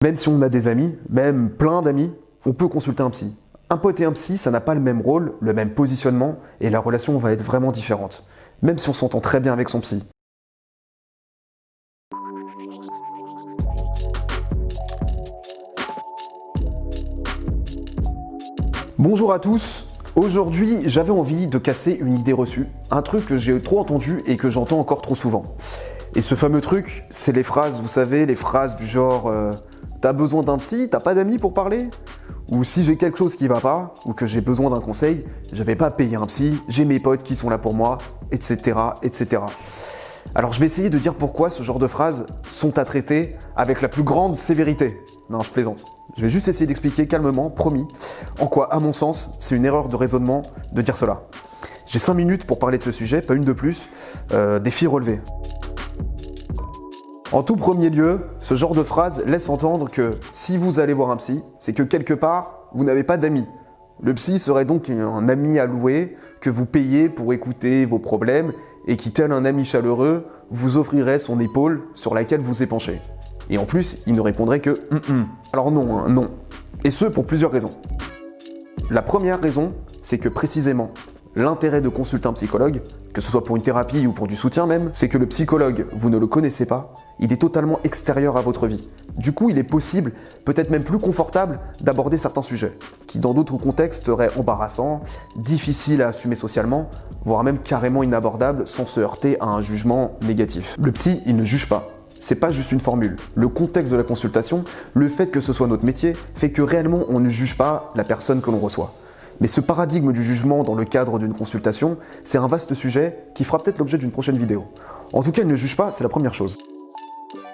Même si on a des amis, même plein d'amis, on peut consulter un psy. Un pote et un psy, ça n'a pas le même rôle, le même positionnement, et la relation va être vraiment différente. Même si on s'entend très bien avec son psy. Bonjour à tous. Aujourd'hui, j'avais envie de casser une idée reçue, un truc que j'ai trop entendu et que j'entends encore trop souvent. Et ce fameux truc, c'est les phrases, vous savez, les phrases du genre t'as besoin d'un psy, t'as pas d'amis pour parler? Ou si j'ai quelque chose qui va pas, ou que j'ai besoin d'un conseil, je vais pas payer un psy, j'ai mes potes qui sont là pour moi, etc., etc. Alors je vais essayer de dire pourquoi ce genre de phrases sont à traiter avec la plus grande sévérité. Non, je plaisante. Je vais juste essayer d'expliquer calmement, promis, en quoi, à mon sens, c'est une erreur de raisonnement de dire cela. J'ai 5 minutes pour parler de ce sujet, pas une de plus, défi relevé. En tout premier lieu, ce genre de phrase laisse entendre que si vous allez voir un psy, c'est que quelque part, vous n'avez pas d'amis. Le psy serait donc un ami à louer que vous payez pour écouter vos problèmes et qui, tel un ami chaleureux, vous offrirait son épaule sur laquelle vous épanchez. Et en plus, il ne répondrait que « Alors non, hein, non ». Et ce, pour plusieurs raisons. La première raison, c'est que précisément, l'intérêt de consulter un psychologue, que ce soit pour une thérapie ou pour du soutien même, c'est que le psychologue, vous ne le connaissez pas, il est totalement extérieur à votre vie. Du coup, il est possible, peut-être même plus confortable, d'aborder certains sujets, qui dans d'autres contextes seraient embarrassants, difficiles à assumer socialement, voire même carrément inabordables sans se heurter à un jugement négatif. Le psy, il ne juge pas. C'est pas juste une formule. Le contexte de la consultation, le fait que ce soit notre métier, fait que réellement on ne juge pas la personne que l'on reçoit. Mais ce paradigme du jugement dans le cadre d'une consultation, c'est un vaste sujet qui fera peut-être l'objet d'une prochaine vidéo. En tout cas, il ne juge pas, c'est la première chose.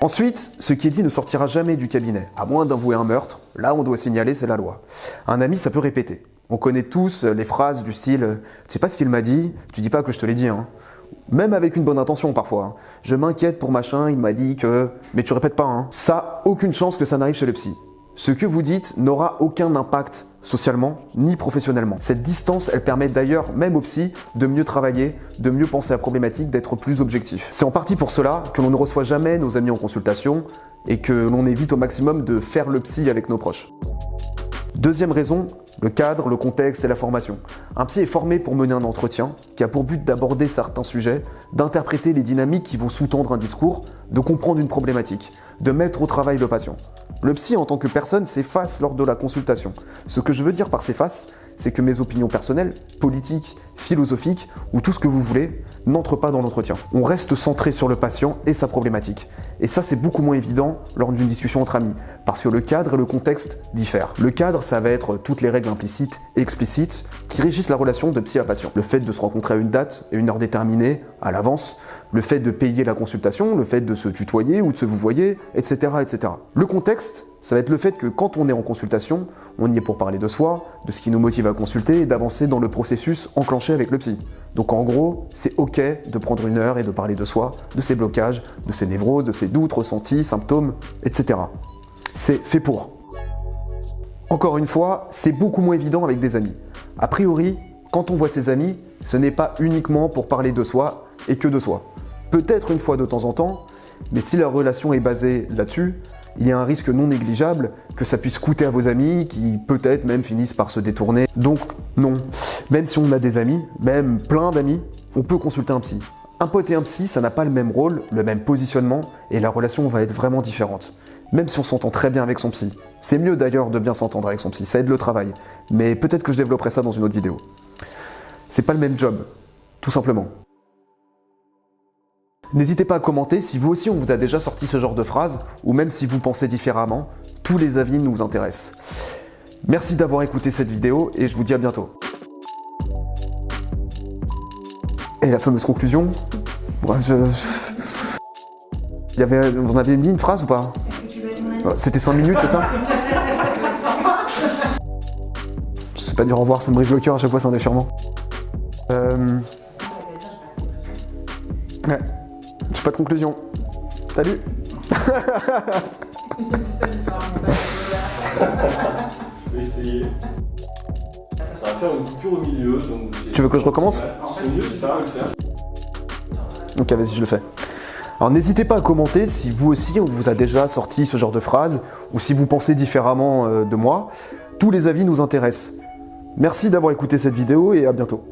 Ensuite, ce qui est dit ne sortira jamais du cabinet, à moins d'avouer un meurtre. Là, on doit signaler, c'est la loi. Un ami, ça peut répéter. On connaît tous les phrases du style « Tu sais pas ce qu'il m'a dit, tu dis pas que je te l'ai dit, hein ». Même avec une bonne intention parfois. Hein. Je m'inquiète pour machin, il m'a dit que... Mais tu répètes pas, hein. Ça, aucune chance que ça n'arrive chez le psy. Ce que vous dites n'aura aucun impact socialement ni professionnellement. Cette distance, elle permet d'ailleurs, même au psy, de mieux travailler, de mieux penser à la problématique, d'être plus objectif. C'est en partie pour cela que l'on ne reçoit jamais nos amis en consultation et que l'on évite au maximum de faire le psy avec nos proches. Deuxième raison, le cadre, le contexte et la formation. Un psy est formé pour mener un entretien qui a pour but d'aborder certains sujets, d'interpréter les dynamiques qui vont sous-tendre un discours, de comprendre une problématique, de mettre au travail le patient. Le psy, en tant que personne, s'efface lors de la consultation. Ce que je veux dire par s'efface, c'est que mes opinions personnelles, politiques, philosophiques ou tout ce que vous voulez, n'entrent pas dans l'entretien. On reste centré sur le patient et sa problématique. Et ça, c'est beaucoup moins évident lors d'une discussion entre amis, parce que le cadre et le contexte diffèrent. Le cadre, ça va être toutes les règles implicites et explicites qui régissent la relation de psy à patient. Le fait de se rencontrer à une date et une heure déterminée, à l'avance, le fait de payer la consultation, le fait de se tutoyer ou de se vouvoyer, etc., etc. Le contexte, ça va être le fait que quand on est en consultation, on y est pour parler de soi, de ce qui nous motive à consulter et d'avancer dans le processus enclenché avec le psy. Donc en gros, c'est ok de prendre une heure et de parler de soi, de ses blocages, de ses névroses, de ses doutes, ressentis, symptômes, etc. C'est fait pour. Encore une fois, c'est beaucoup moins évident avec des amis. A priori, quand on voit ses amis, ce n'est pas uniquement pour parler de soi et que de soi. Peut-être une fois de temps en temps, mais si la relation est basée là-dessus, il y a un risque non négligeable que ça puisse coûter à vos amis qui peut-être même finissent par se détourner. Donc non, même si on a des amis, même plein d'amis, on peut consulter un psy. Un pote et un psy, ça n'a pas le même rôle, le même positionnement et la relation va être vraiment différente. Même si on s'entend très bien avec son psy. C'est mieux d'ailleurs de bien s'entendre avec son psy, ça aide le travail. Mais peut-être que je développerai ça dans une autre vidéo. C'est pas le même job, tout simplement. N'hésitez pas à commenter si vous aussi on vous a déjà sorti ce genre de phrase, ou même si vous pensez différemment, tous les avis nous intéressent. Merci d'avoir écouté cette vidéo et je vous dis à bientôt. Et la fameuse conclusion, ouais, on avait mis une phrase ou pas? C'était 5 minutes, c'est ça? Je sais pas dire au revoir, ça me brise le cœur à chaque fois, c'est un déchirement. Ouais. J'ai pas de conclusion. Salut. Je vais essayer. Ça va faire une coupure au milieu, donc... Tu veux que je recommence? Ouais, c'est mieux si ça va le faire. Ok, vas-y, je le fais. Alors n'hésitez pas à commenter si vous aussi on vous a déjà sorti ce genre de phrase ou si vous pensez différemment de moi. Tous les avis nous intéressent. Merci d'avoir écouté cette vidéo et à bientôt.